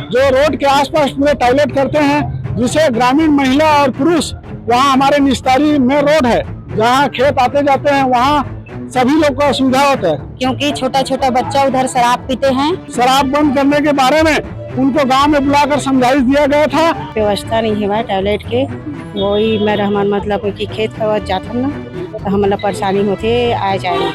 जो रोड के आसपास पूरे टॉयलेट करते हैं, जिसे ग्रामीण महिला और पुरुष, वहाँ हमारे निस्तारी में रोड है जहाँ खेत आते जाते हैं, वहाँ सभी लोग को असुविधा होता है क्योंकि छोटा छोटा बच्चा उधर शराब पीते हैं। शराब बंद करने के बारे में उनको गांव में बुलाकर समझाइश दिया गया था। व्यवस्था नहीं है टॉयलेट के, वही मैं रहमान मतलब कि खेत खवा जाता ना तो हमारा परेशानी होती आए जाए।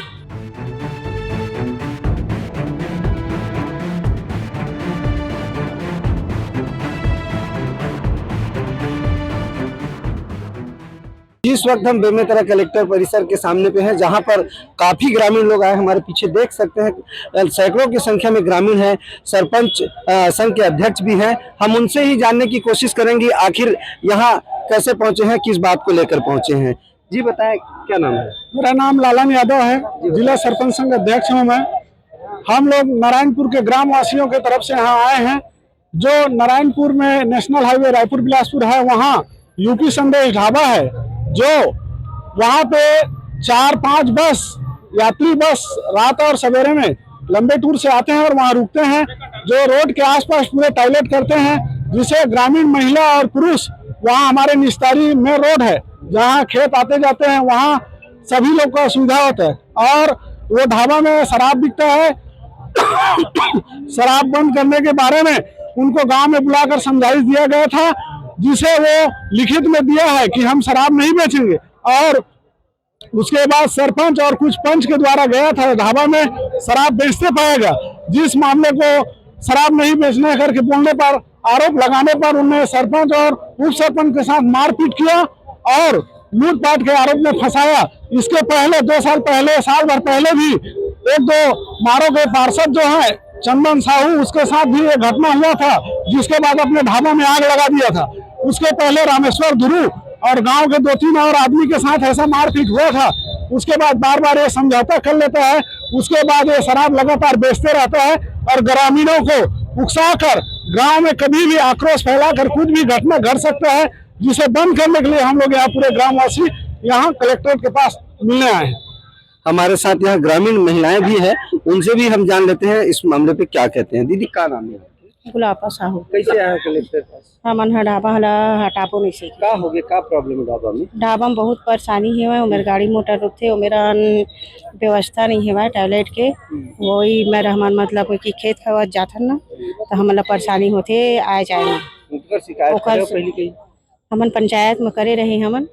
इस वक्त हम बेमेतरा कलेक्टर परिसर के सामने पे हैं, जहां पर काफी ग्रामीण लोग आए। हमारे पीछे देख सकते हैं सैकड़ों की संख्या में ग्रामीण हैं। सरपंच संघ के अध्यक्ष भी हैं। हम उनसे ही जानने की कोशिश करेंगे आखिर यहाँ कैसे पहुंचे हैं, किस बात को लेकर पहुंचे हैं। जी बताएं, क्या नाम है? मेरा नाम लालन यादव है, जिला सरपंच संघ अध्यक्ष हूँ मैं। हम लोग नारायणपुर के ग्रामवासियों के तरफ से यहाँ आए हैं। जो नारायणपुर में नेशनल हाईवे रायपुर बिलासपुर है, वहाँ यूपी संदेश ढाबा है, जो वहाँ पे 4-5 बस यात्री बस रात और सवेरे में लंबे टूर से आते हैं और वहाँ रुकते हैं। जो रोड के आसपास पूरे टॉयलेट करते हैं, जिसे ग्रामीण महिला और पुरुष, वहाँ हमारे निस्तारी में रोड है जहाँ खेत आते जाते हैं, वहाँ सभी लोग को असुविधा होता है। और वो ढाबा में शराब बिकता है। शराब बंद करने के बारे में उनको गांव में बुलाकर समझाइश दिया गया था, जिसे वो लिखित में दिया है कि हम शराब नहीं बेचेंगे। और उसके बाद सरपंच और कुछ पंच के द्वारा गया था ढाबा में, शराब बेचते पाया गया। जिस मामले को शराब नहीं बेचने करके बोलने पर, आरोप लगाने पर, उन्होंने सरपंच और उप सरपंच के साथ मारपीट किया और लूटपाट के आरोप में फंसाया। इसके पहले 2 साल पहले, साल भर पहले भी 1-2 मारो गए पार्षद जो है चंदन साहू, उसके साथ भी एक घटना हुआ था, जिसके बाद अपने ढाबा में आग लगा दिया था। उसके पहले रामेश्वर ध्रुव और गांव के 2-3 और आदमी के साथ ऐसा मारपीट हुआ था। उसके बाद बार बार ये समझौता कर लेता है। उसके बाद ये शराब लगातार बेचते रहता है और ग्रामीणों को उकसाकर गांव में कभी भी आक्रोश फैलाकर कुछ भी घटना घट सकता है, जिसे बंद करने के लिए हम लोग यहाँ पूरे ग्रामवासी यहाँ कलेक्ट्रेट के पास मिलने आए हैं। हमारे साथ यहाँ ग्रामीण महिलाएं भी है, उनसे भी हम जान लेते हैं इस मामले पे क्या कहते हैं। दीदी, क्या नाम है? गुलाबा साहू। कैसे आए कलेक्टर पास? हमन ढाबा हला हटापो नहीं सीख। का हो गया, का प्रॉब्लम है ढाबा में? ढाबा में बहुत परेशानी है, मेरे गाड़ी मोटर रुकते, मेरा व्यवस्था नहीं है टॉयलेट के, वही मैं रहमान मतलब कि खेत खवा जाता ना तो हमारा परेशानी होती आए जाए। शिकायत हमन पंचायत में करे रहे हमन।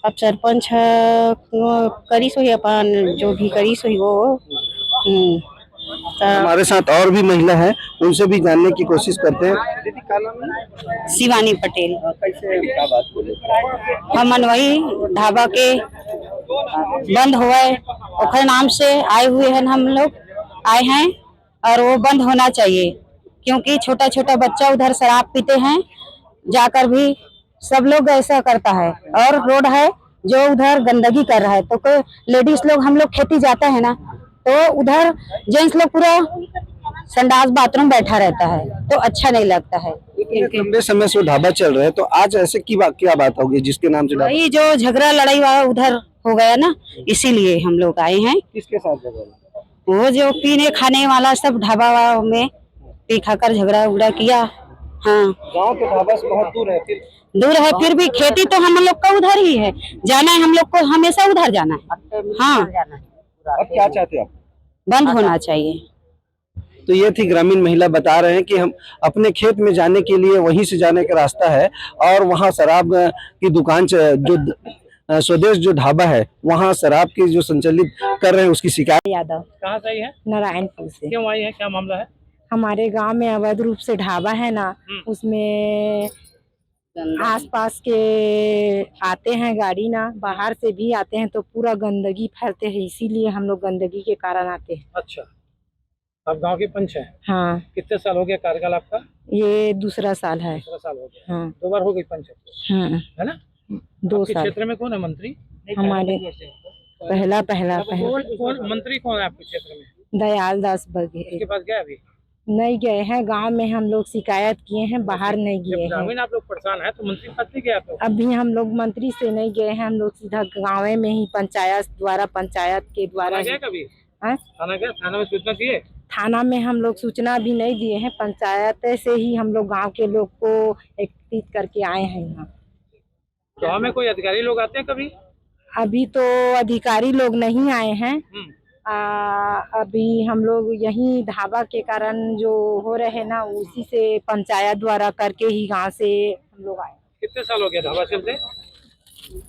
अब सरपंच करी सो ही अपन जो भी करी सो ही वो। हमारे साथ और भी महिला है, उनसे भी जानने की कोशिश करते हैं। दीदी, क्या नाम है? शिवानी पटेल। कैसे, क्या बात बोले? हमन वही ढाबा के बंद हुआ ओखर नाम से आए हुए हैं, हम लोग आए हैं और वो बंद होना चाहिए, क्योंकि छोटा छोटा बच्चा उधर शराब पीते हैं, जाकर भी सब लोग ऐसा करता है। और रोड है जो उधर गंदगी कर रहा है, तो कोई लेडीज लोग, हम लोग खेती जाता है ना, तो उधर जेंट्स लोग पूरा संडास बाथरूम बैठा रहता है, तो अच्छा नहीं लगता है। लंबे समय से ढाबा चल रहा है, तो आज ऐसे क्या बात होगी जिसके नाम से वही जो झगड़ा लड़ाई वाला उधर हो गया ना, इसीलिए हम लोग आए हैं। किसके साथ झगड़ा? वो जो पीने खाने वाला सब ढाबा में पी खाकर झगड़ा उगड़ा किया। हाँ, गांव के ढाबा से बहुत दूर है, फिर भी खेती तो हम लोग का उधर ही है, जाना है हम लोग को, हमेशा उधर जाना है। हाँ, अब क्या चाहते आप? बंद होना चाहिए। तो ये थी ग्रामीण महिला, बता रहे हैं कि हम अपने खेत में जाने के लिए वहीं से जाने का रास्ता है और वहाँ शराब की दुकान जो स्वदेश जो ढाबा है, वहाँ शराब की जो संचालित कर रहे हैं, उसकी शिकायत। यादव। कहाँ से आई है? नारायणपुर से। क्यों आई है, क्या मामला है? हमारे गांव में अवैध रूप से ढाबा है ना, उसमें आसपास के आते हैं गाड़ी ना, बाहर से भी आते हैं, तो पूरा गंदगी फैलते हैं, इसीलिए हम लोग गंदगी के कारण आते हैं। अच्छा, आप गांव के पंच हैं? हाँ। कितने साल हो गया कार्यकाल आपका? ये दूसरा साल है। दूसरा साल हो गया। हाँ। 2 बार हो गई पंच हाँ। है ना? 2 साल। क्षेत्र में कौन है मंत्री? हमारे पहला कौन मंत्री कौन है आपके क्षेत्र में? दयाल दास बघेल। उसके पास गया अभी? नहीं गए हैं, गांव में हम लोग शिकायत किए हैं, बाहर नहीं गए हैं। ग्रामीण आप लोग परेशान है, तो मंत्री पास नहीं गए आप लोग? अभी हम लोग मंत्री से नहीं गए हैं, हम लोग सीधा गाँव में ही पंचायत के द्वारा गया कभी? थाना गया, थाना में सूचना दिए? थाना में हम लोग सूचना भी नहीं दिए हैं, पंचायत से ही हम लोग गांव के लोग को एकत्रित करके आए हैं यहाँ। गाँव में कोई अधिकारी लोग आते हैं कभी? अभी तो अधिकारी लोग नहीं आए हैं। अभी हम लोग यहीं ढाबा के कारण जो हो रहे ना, उसी से पंचायत द्वारा करके ही गांव से हम लोग आए। कितने साल हो गए ढाबा चलते?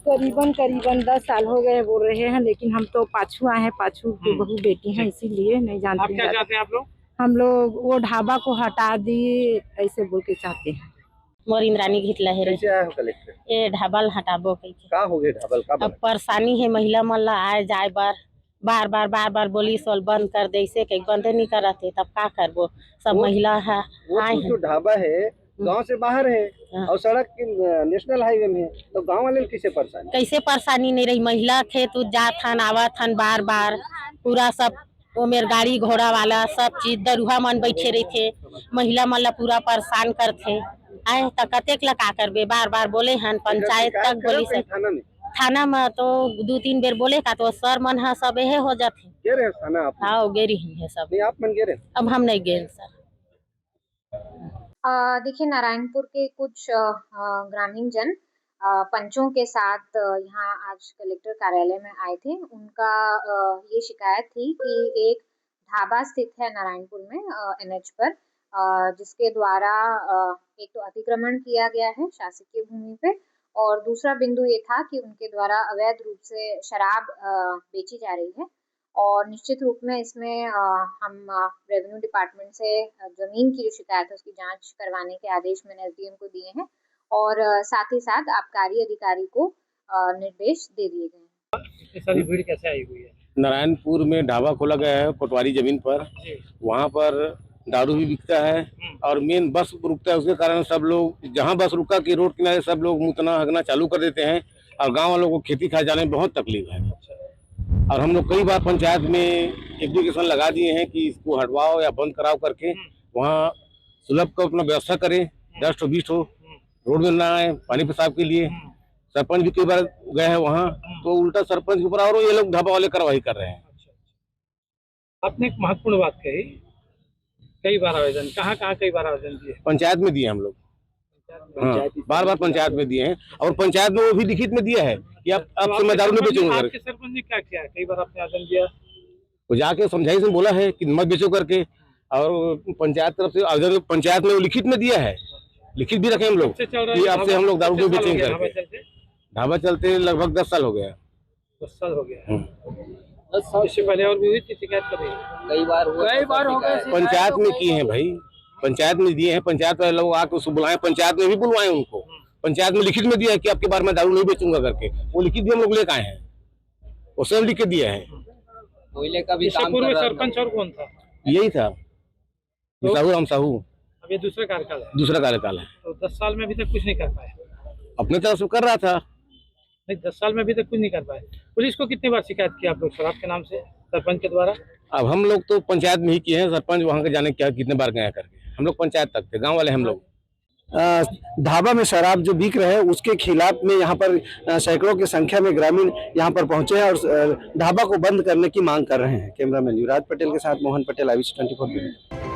करीबन 10 साल हो गए बोल रहे हैं, लेकिन हम तो पाछू आए हैं, पाछू की बहू बेटी हैं, इसीलिए नहीं आप जानते क्या हैं। चाहते हैं आप लोग? हम लोग वो ढाबा को हटा दिए ऐसे बोल के चाहते हैं। मोर इंद्रानी घित लहे रे कैसे आए हो कलेक्टर? ए ढाबल हटाबो कइके का हो गए ढाबल का अब परेशानी है महिला मन ला आए जाए बार बार बोली सोल बंद कर दे, इसे कहीं बंद नहीं करत है, तब का करबो। सब महिला है आए वो हैं। जो ढाबा है गांव से बाहर है और सड़क की नेशनल हाईवे में है, तो गांव वाले कैसे परेशान? कैसे परेशानी नहीं रही, महिला खेत उत जात हन आवत हन बार पूरा सब वो मेर गाड़ी घोड़ा वाला सब चीज दरुहा मन बैठे रही थे, महिला मन ला पूरा परेशान करथे। आए तो कतेक ला का करबे, बार बोले हन पंचायत तक बोली से थाना में तो 2-3 बेर बोले का तो सर मन हा सब यही हो जाते। गे रहे थाना आप? हाँ गेरी है सब। नहीं आप मन गे रहे? अब हम नहीं गए सर। देखिए, नारायणपुर के कुछ ग्रामीण जन पंचों के साथ यहाँ आज कलेक्टर कार्यालय में आए थे। उनका ये शिकायत थी कि एक ढाबा स्थित है नारायणपुर में NH पर, जिसके द्वारा एक तो अतिक्रमण किया गया है शासकीय भूमि पे, और दूसरा बिंदु ये था कि उनके द्वारा अवैध रूप से शराब बेची जा रही है। और निश्चित रूप में इसमें हम रेवेन्यू डिपार्टमेंट से जमीन की जो शिकायत है उसकी जांच करवाने के आदेश मैंने SDM को दिए हैं, और साथ ही साथ आबकारी अधिकारी को निर्देश दे दिए गए हैं। इतनी सारी भीड़ कैसे आई हुई है? नारायणपुर में ढाबा खोला गया है पटवारी जमीन पर, वहाँ पर दारू भी बिकता है और मेन बस रुकता है, उसके कारण सब लोग जहाँ बस रुका कि रोड किनारे सब लोग मुतना हगना चालू कर देते हैं और गांव वालों को खेती खा जाने में बहुत तकलीफ है। और हम लोग कई बार पंचायत में एप्लीकेशन लगा दिए हैं कि इसको हटवाओ या बंद कराओ करके, वहाँ सुलभ का अपना व्यवस्था करें, 10-20 रोड में ना आए पानी पेशाब के लिए। सरपंच भी कई बार गए हैं वहाँ, तो उल्टा सरपंच के ऊपर और ये लोग ढाबा वाले कार्रवाई कर रहे हैं। आपने एक महत्वपूर्ण बात कही, कई बार आवेदन, कहाँ कई बार आवेदन दिए? पंचायत में दिए हम लोग, हाँ, बार पंचायत में दिए हैं, और पंचायत में वो भी लिखित में दिया है कि आप से मैं दारू नहीं बेचूंगा। आपके सरपंच ने क्या किया? कई बार आपने आवेदन दिया, वो जाके समझाई से बोला है कि मत बेचो करके, और पंचायत तरफ से आवेदन पंचायत में वो लिखित में दिया है, लिखित भी रखे हम लोग कि आपसे हम लोग दारू नहीं बेचेंगे करके। ढाबा चलते लगभग 10 साल हो गया। 10 साल हो गया। इससे पहले और भी हुई थी शिकायत कभी? कई बार हो गए। पंचायत में किए हैं भाई, पंचायत में दिए हैं, पंचायत वाले लोग आके उसको बुलाए, पंचायत में भी बुलवाए उनको, पंचायत में लिखित में दिया है कि आपके बारे में दारू नहीं बेचूंगा करके, वो लिखित भी हम लोग लेकर आए हैं, वो स्वयं लिख के दिया है। इससे पूर्व सरपंच और कौन था? यही था साहू राम साहू। अब ये दूसरा कार्यकाल है? दूसरा कार्यकाल है। तो 10 साल में अभी तक कुछ नहीं कर पाए? अपने तरफ से कर रहा था। नहीं, 10 साल में अभी तक कुछ नहीं कर पाए। पुलिस को कितनी बार शिकायत की आप लोग शराब के नाम से सरपंच के द्वारा? अब हम लोग तो पंचायत में ही किए हैं, सरपंच वहाँ के जाने क्या कितने बार गए करके, हम लोग पंचायत तक थे, गांव वाले हम लोग। ढाबा में शराब जो बिक रहे हैं उसके खिलाफ में यहाँ पर सैकड़ों की संख्या में ग्रामीण यहाँ पर पहुंचे हैं और ढाबा को बंद करने की मांग कर रहे हैं। कैमरामैन युवराज पटेल के साथ मोहन पटेल, IBC 24।